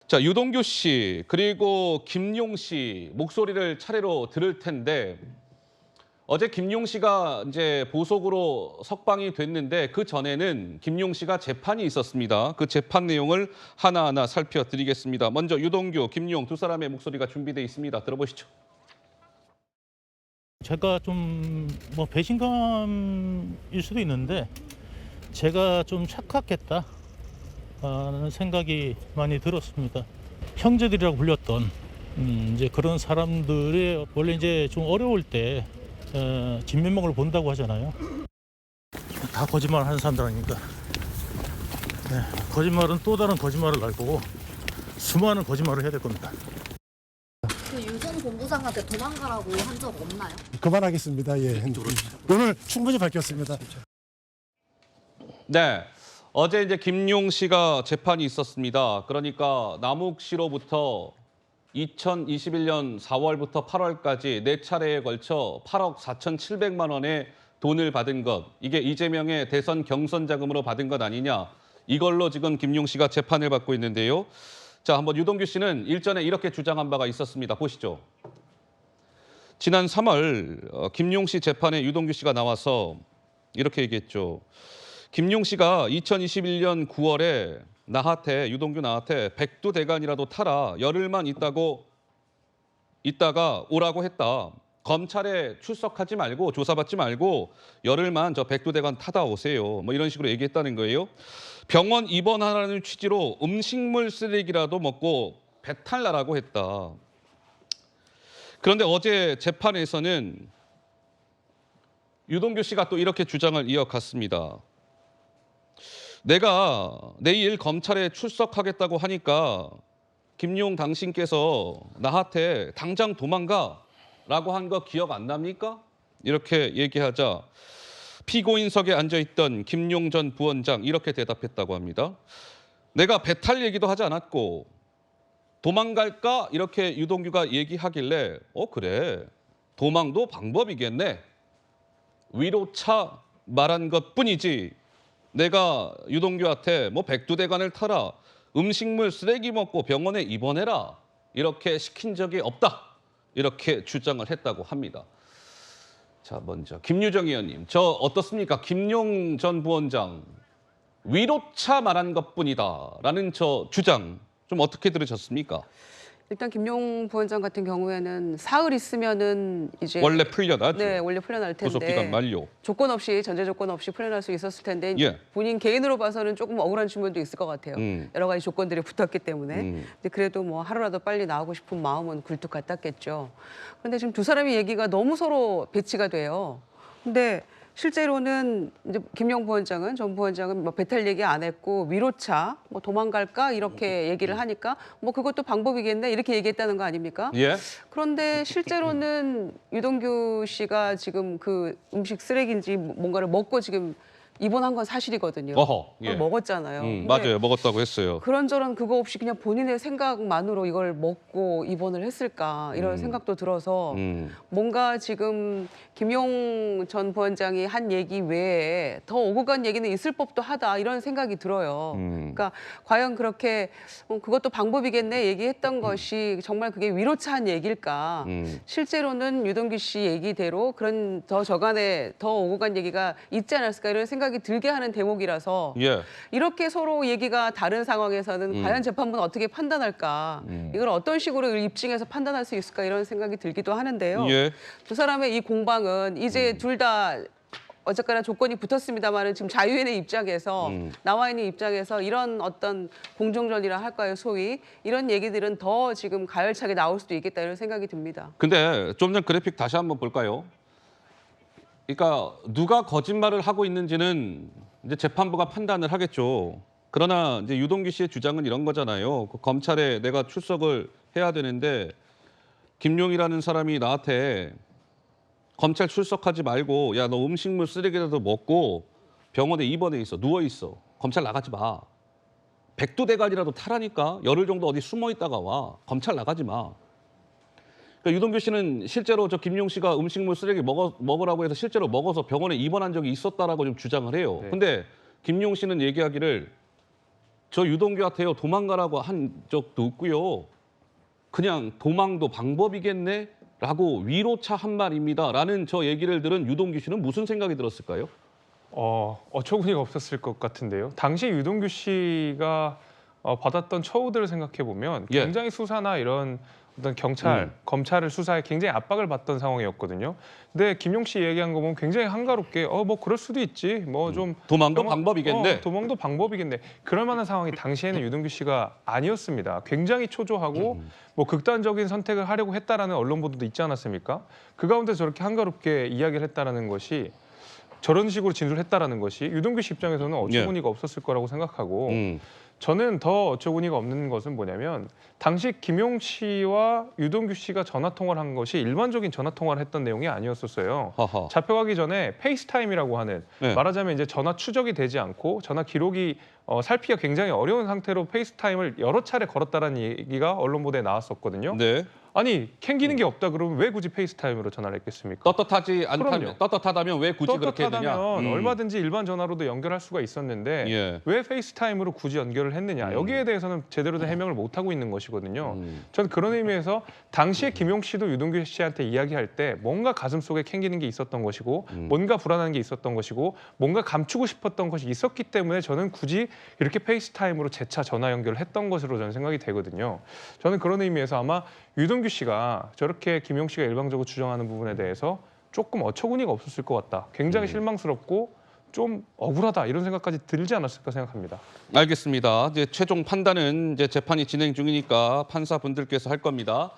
자, 유동규 씨 그리고 김용 씨 목소리를 차례로 들을 텐데 어제 김용 씨가 이제 보석으로 석방이 됐는데 그 전에는 김용 씨가 재판이 있었습니다. 그 재판 내용을 하나하나 살펴드리겠습니다. 먼저 유동규, 김용 두 사람의 목소리가 준비되어 있습니다. 들어보시죠. 제가 좀 배신감일 수도 있는데 제가 좀 착각했다 하는 생각이 많이 들었습니다. 형제들이라고 불렸던 이제 그런 사람들이 원래 이제 좀 어려울 때 진면목을 본다고 하잖아요. 다 거짓말 하는 사람들 아닙니까? 네, 거짓말은 또 다른 거짓말을 날 거고 수많은 거짓말을 해야 될 겁니다. 그 유선 본부장한테 도망가라고 한 적 없나요? 그만하겠습니다. 예. 오늘 충분히 밝혔습니다. 네. 어제 이제 김용 씨가 재판이 있었습니다. 그러니까 남욱 씨로부터 2021년 4월부터 8월까지 4차례에 걸쳐 8억 4,700만 원의 돈을 받은 것. 이게 이재명의 대선 경선 자금으로 받은 것 아니냐. 이걸로 지금 김용 씨가 재판을 받고 있는데요. 자, 한번 유동규 씨는 일전에 이렇게 주장한 바가 있었습니다. 보시죠. 지난 3월 김용 씨 재판에 유동규 씨가 나와서 이렇게 얘기했죠. 김용 씨가 2021년 9월에 유동규 나한테 백두대간이라도 타라. 열흘만 있다가 오라고 했다. 검찰에 출석하지 말고 조사받지 말고 열흘만 저 백두대간 타다 오세요. 뭐 이런 식으로 얘기했다는 거예요. 병원 입원하라는 취지로 음식물 쓰레기라도 먹고 배탈 나라고 했다. 그런데 어제 재판에서는 유동규 씨가 또 이렇게 주장을 이어갔습니다. 내가 내일 검찰에 출석하겠다고 하니까 김용 당신께서 나한테 당장 도망가라고 한 거 기억 안 납니까? 이렇게 얘기하자 피고인석에 앉아있던 김용 전 부원장 이렇게 대답했다고 합니다. 내가 배탈 얘기도 하지 않았고 도망갈까? 이렇게 유동규가 얘기하길래 그래 도망도 방법이겠네. 위로차 말한 것뿐이지 내가 유동규한테 백두대간을 타라, 음식물 쓰레기 먹고 병원에 입원해라 이렇게 시킨 적이 없다. 이렇게 주장을 했다고 합니다. 자, 먼저 김유정 의원님, 저 어떻습니까? 김용 전 부원장 위로차 말한 것뿐이다라는 저 주장 좀 어떻게 들으셨습니까? 일단 김용 부원장 같은 경우에는 사흘 있으면은 이제 원래 풀려나죠. 네, 원래 풀려날 텐데 구속기간 만료. 조건 없이 전제 조건 없이 풀려날 수 있었을 텐데 예. 본인 개인으로 봐서는 조금 억울한 측면도 있을 것 같아요. 여러 가지 조건들이 붙었기 때문에. 근데 그래도 하루라도 빨리 나오고 싶은 마음은 굴뚝 같았겠죠. 그런데 지금 두 사람의 얘기가 너무 서로 배치가 돼요. 근데 실제로는 이제 김용 부원장은 전 부원장은 배탈 얘기 안 했고 위로차 도망갈까 이렇게 얘기를 하니까 그것도 방법이겠네 이렇게 얘기했다는 거 아닙니까? 예. 그런데 실제로는 유동규 씨가 지금 그 음식 쓰레기인지 뭔가를 먹고 지금 입원한 건 사실이거든요. 어허, 예. 먹었잖아요. 근데 맞아요. 먹었다고 했어요. 그런저런 그거 없이 그냥 본인의 생각만으로 이걸 먹고 입원을 했을까 이런 생각도 들어서 뭔가 지금 김용 전 부원장이 한 얘기 외에 더 오고 간 얘기는 있을 법도 하다 이런 생각이 들어요. 그러니까 과연 그렇게 그것도 방법이겠네 얘기했던 것이 정말 그게 위로차한 얘기일까? 실제로는 유동규 씨 얘기대로 그런 더 저간에 더 오고 간 얘기가 있지 않았을까 이런 생각이 들게 하는 대목이라서 예. 이렇게 서로 얘기가 다른 상황에서는 과연 재판부는 어떻게 판단할까? 이걸 어떤 식으로 입증해서 판단할 수 있을까? 이런 생각이 들기도 하는데요. 예. 두 사람의 이 공방은 이제 둘 다 어쨌거나 조건이 붙었습니다만은 지금 자유인의 입장에서 나와 있는 입장에서 이런 어떤 공정전이라 할까요, 소위 이런 얘기들은 더 지금 가열차게 나올 수도 있겠다 이런 생각이 듭니다. 근데 좀 전 그래픽 다시 한번 볼까요? 그러니까 누가 거짓말을 하고 있는지는 이제 재판부가 판단을 하겠죠. 그러나 이제 유동규 씨의 주장은 이런 거잖아요. 그 검찰에 내가 출석을 해야 되는데 김용이라는 사람이 나한테 검찰 출석하지 말고 야, 너 음식물 쓰레기라도 먹고 병원에 입원해 있어. 누워 있어. 검찰 나가지 마. 백두대간이라도 타라니까. 열흘 정도 어디 숨어 있다가 와. 검찰 나가지 마. 그러니까 유동규 씨는 실제로 저 김용 씨가 음식물 쓰레기 먹으라고 해서 실제로 먹어서 병원에 입원한 적이 있었다라고 좀 주장을 해요. 근데 김용 씨는 얘기하기를 저 유동규한테요 도망가라고 한 적도 없고요. 그냥 도망도 방법이겠네라고 위로차 한 말입니다라는 저 얘기를 들은 유동규 씨는 무슨 생각이 들었을까요? 어처구니가 없었을 것 같은데요. 당시 유동규 씨가 받았던 처우들을 생각해 보면 예. 굉장히 수사나 이런 어떤 경찰, 검찰을 수사에 굉장히 압박을 받던 상황이었거든요. 근데 김용 씨 얘기한 거 보면 굉장히 한가롭게 뭐 그럴 수도 있지. 뭐 좀 도망도 방법이겠네. 도망도 방법이겠네. 그럴 만한 상황이 당시에는 유동규 씨가 아니었습니다. 굉장히 초조하고 뭐 극단적인 선택을 하려고 했다라는 언론 보도도 있지 않았습니까? 그 가운데 저렇게 한가롭게 이야기를 했다라는 것이 저런 식으로 진술했다라는 것이 유동규 씨 입장에서는 어처구니가 없었을 거라고 생각하고 저는 더 어처구니가 없는 것은 뭐냐면 당시 김용 씨와 유동규 씨가 전화 통화를 한 것이 일반적인 전화 통화를 했던 내용이 아니었었어요. 하하. 잡혀가기 전에 페이스타임이라고 하는 네. 말하자면 이제 전화 추적이 되지 않고 전화 기록이 살피기가 굉장히 어려운 상태로 페이스타임을 여러 차례 걸었다라는 얘기가 언론 보도에 나왔었거든요. 네. 아니 캥기는 게 없다 그러면 왜 굳이 페이스타임으로 전화를 했겠습니까? 떳떳하지 않다면 그럼요. 떳떳하다면 왜 굳이 그렇게 했느냐? 떳떳하다면 얼마든지 일반 전화로도 연결할 수가 있었는데 예. 왜 페이스타임으로 굳이 연결을 했느냐? 여기에 대해서는 제대로 된 해명을 못 하고 있는 것이거든요. 저는 그런 의미에서 당시에 김용 씨도 유동규 씨한테 이야기할 때 뭔가 가슴속에 캥기는 게 있었던 것이고 뭔가 불안한 게 있었던 것이고 뭔가 감추고 싶었던 것이 있었기 때문에 저는 굳이 이렇게 페이스타임으로 재차 전화 연결을 했던 것으로 저는 생각이 되거든요. 저는 그런 의미에서 아마 유동규 씨가 저렇게 김용 씨가 일방적으로 주장하는 부분에 대해서 조금 어처구니가 없었을 것 같다. 굉장히 실망스럽고 좀 억울하다 이런 생각까지 들지 않았을까 생각합니다. 알겠습니다. 이제 최종 판단은 이제 재판이 진행 중이니까 판사분들께서 할 겁니다.